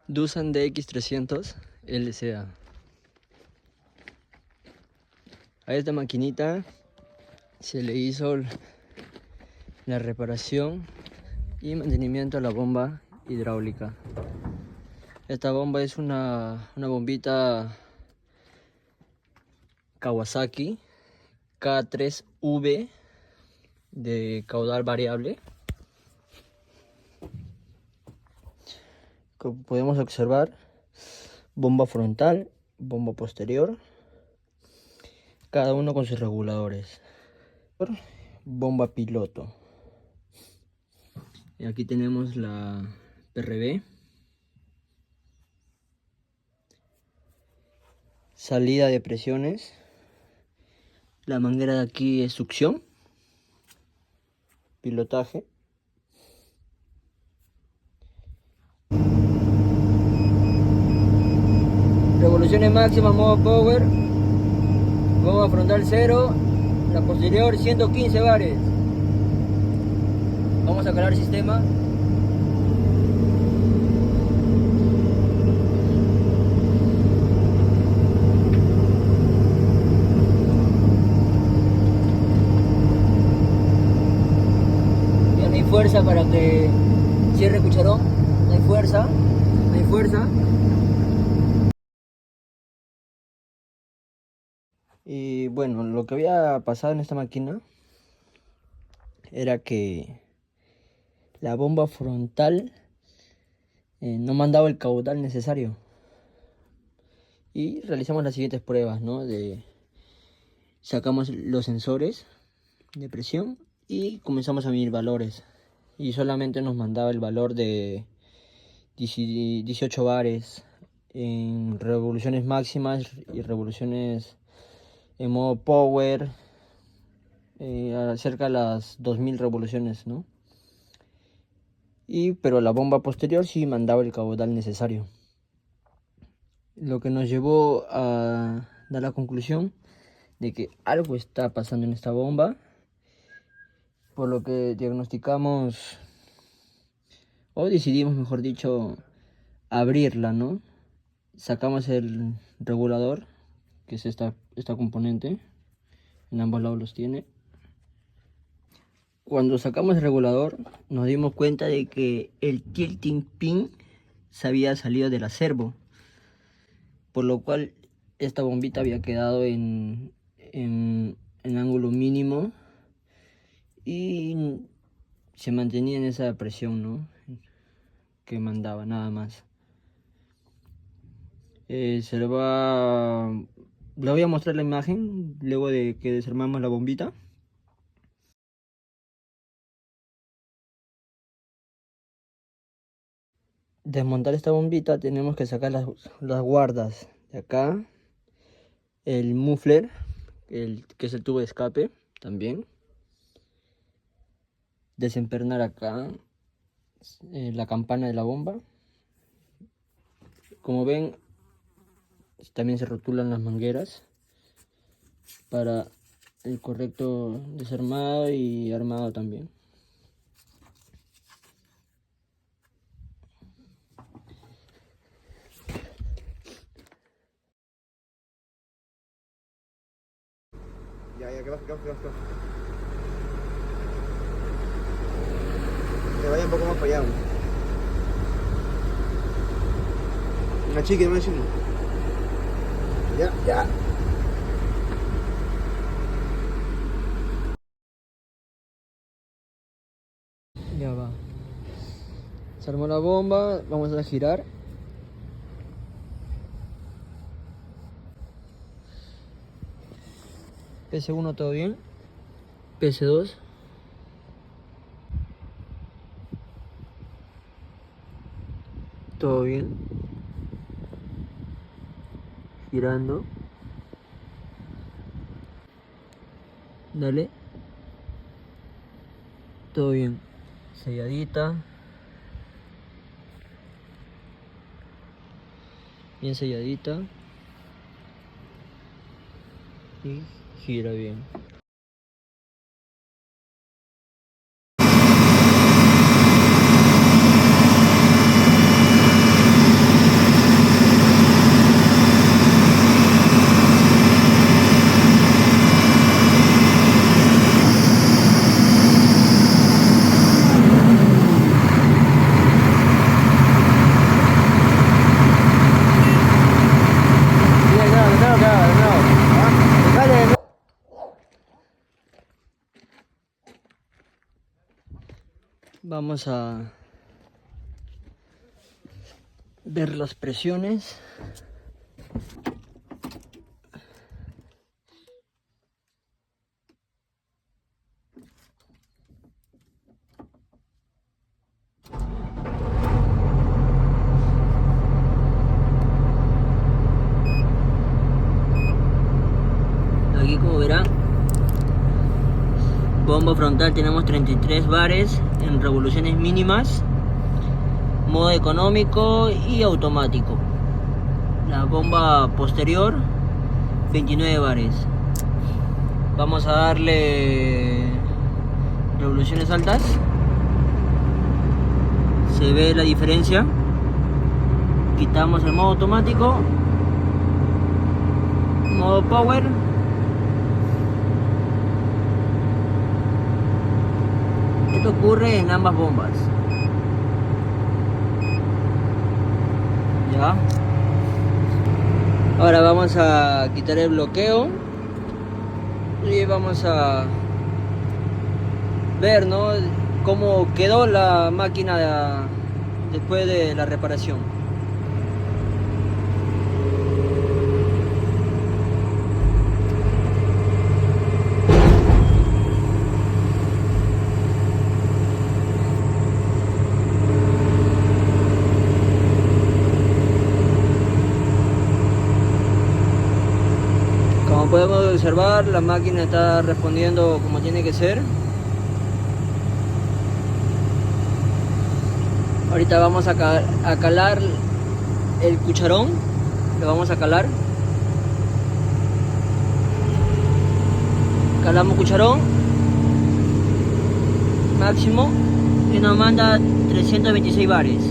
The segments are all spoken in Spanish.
Doosan DX300 LCA. A esta maquinita se le hizo la reparación y mantenimiento a la bomba hidráulica. Esta bomba es una bombita Kawasaki K3V de caudal variable. Como podemos observar, bomba frontal, bomba posterior, cada uno con sus reguladores. Bomba piloto. Y aquí tenemos la PRB. Salida de presiones. La manguera de aquí es succión. Pilotaje. Revoluciones máximas, modo power. Bomba frontal 0. La posterior 115 bares. Vamos a calar el sistema. Ya no hay fuerza para que cierre el cucharón. No hay fuerza. No hay fuerza. Y bueno, lo que había pasado en esta máquina era que la bomba frontal no mandaba el caudal necesario. Y realizamos las siguientes pruebas, ¿no? Sacamos los sensores de presión y comenzamos a medir valores. Y solamente nos mandaba el valor de 18 bares en revoluciones máximas y revoluciones en modo power, cerca de las 2000 revoluciones, ¿no? Pero la bomba posterior sí mandaba el caudal necesario. Lo que nos llevó a dar la conclusión de que algo está pasando en esta bomba, por lo que diagnosticamos, o decidimos, mejor dicho, abrirla, ¿no? Sacamos el regulador, que es esta componente, en ambos lados los tiene. Cuando sacamos el regulador, nos dimos cuenta de que el tilting pin se había salido del acervo, por lo cual esta bombita había quedado en ángulo mínimo y se mantenía en esa presión, ¿no? Que mandaba, nada más. Le voy a mostrar la imagen luego de que desarmamos la bombita. Desmontar esta bombita, tenemos que sacar las guardas de acá, el muffler, que es el tubo de escape también, desempernar acá la campana de la bomba. Como ven, también se rotulan las mangueras para el correcto desarmado y armado también. Ya, que baja. Que vaya un poco más para allá. Una chica, una chica. Ya. Ya va. Se armó la bomba, vamos a girar. PS1 todo bien. PS2. Todo bien. Girando. Dale. Todo bien. Selladita. Bien selladita. Y gira bien. Vamos a ver las presiones. Aquí, como verán, bomba frontal tenemos 33 bares en revoluciones mínimas, modo económico y automático. La bomba posterior 29 bares. Vamos a darle revoluciones altas. Se ve la diferencia. Quitamos el modo automático, modo power. Esto ocurre en ambas bombas. Ya. Ahora vamos a quitar el bloqueo y vamos a ver, ¿no?, cómo quedó la máquina después de la reparación. Como podemos observar, la máquina está respondiendo como tiene que ser. Ahorita vamos a calar el cucharón. Lo vamos a calar. Calamos cucharón máximo y nos manda 326 bares.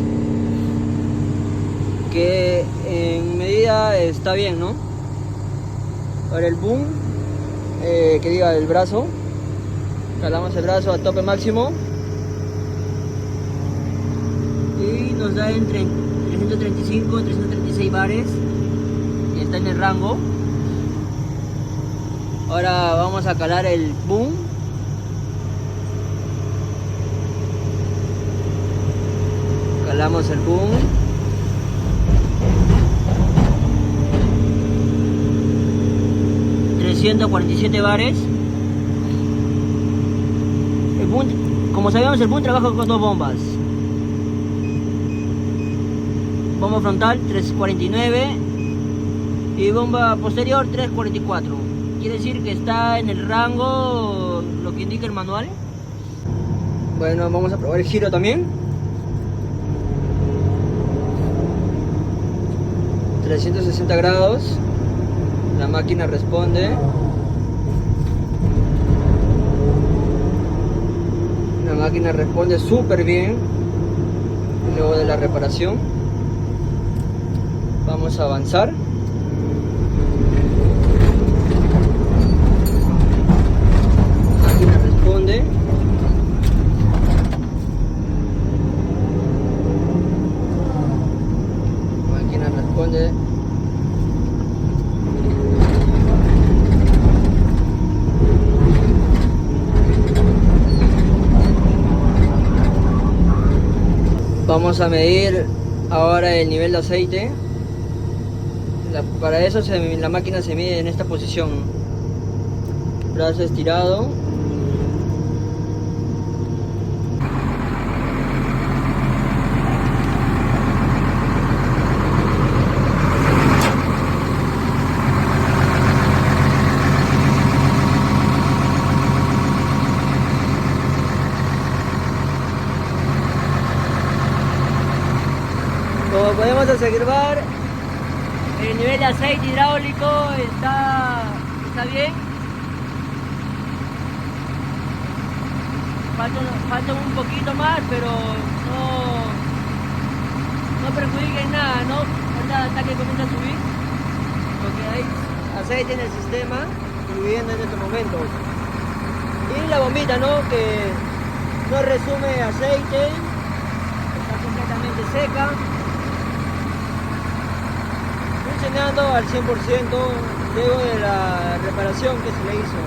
Que en medida está bien, ¿no? Ahora el boom, que diga el brazo. Calamos el brazo a tope máximo. Y nos da entre 335 y 336 bares. Y está en el rango. Ahora vamos a calar el boom. Calamos el boom. $347 bares. El boom, como sabíamos, el boom trabaja con dos bombas. Bomba frontal 349 y bomba posterior 344. Quiere decir que está en el rango, lo que indica el manual. Bueno, vamos a probar el giro también. 360 grados. La máquina responde. La máquina responde súper bien luego de la reparación. Vamos a avanzar. La máquina responde. La máquina responde. Vamos a medir ahora el nivel de aceite. Para eso la máquina se mide en esta posición. Brazo estirado. Como podemos observar, el nivel de aceite hidráulico está bien. Falta un poquito más, pero no perjudica en nada, ¿no? Hasta que comienza a subir, porque hay aceite en el sistema fluyendo en estos momentos. Y la bombita, ¿no?, que no resume aceite, está completamente seca, funcionando al 100% luego de la reparación que se le hizo.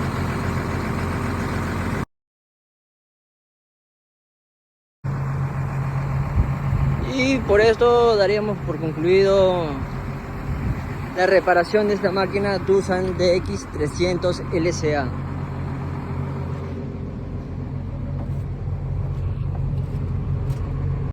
por esto daríamos por concluido la reparación de esta máquina Doosan DX300 LCA.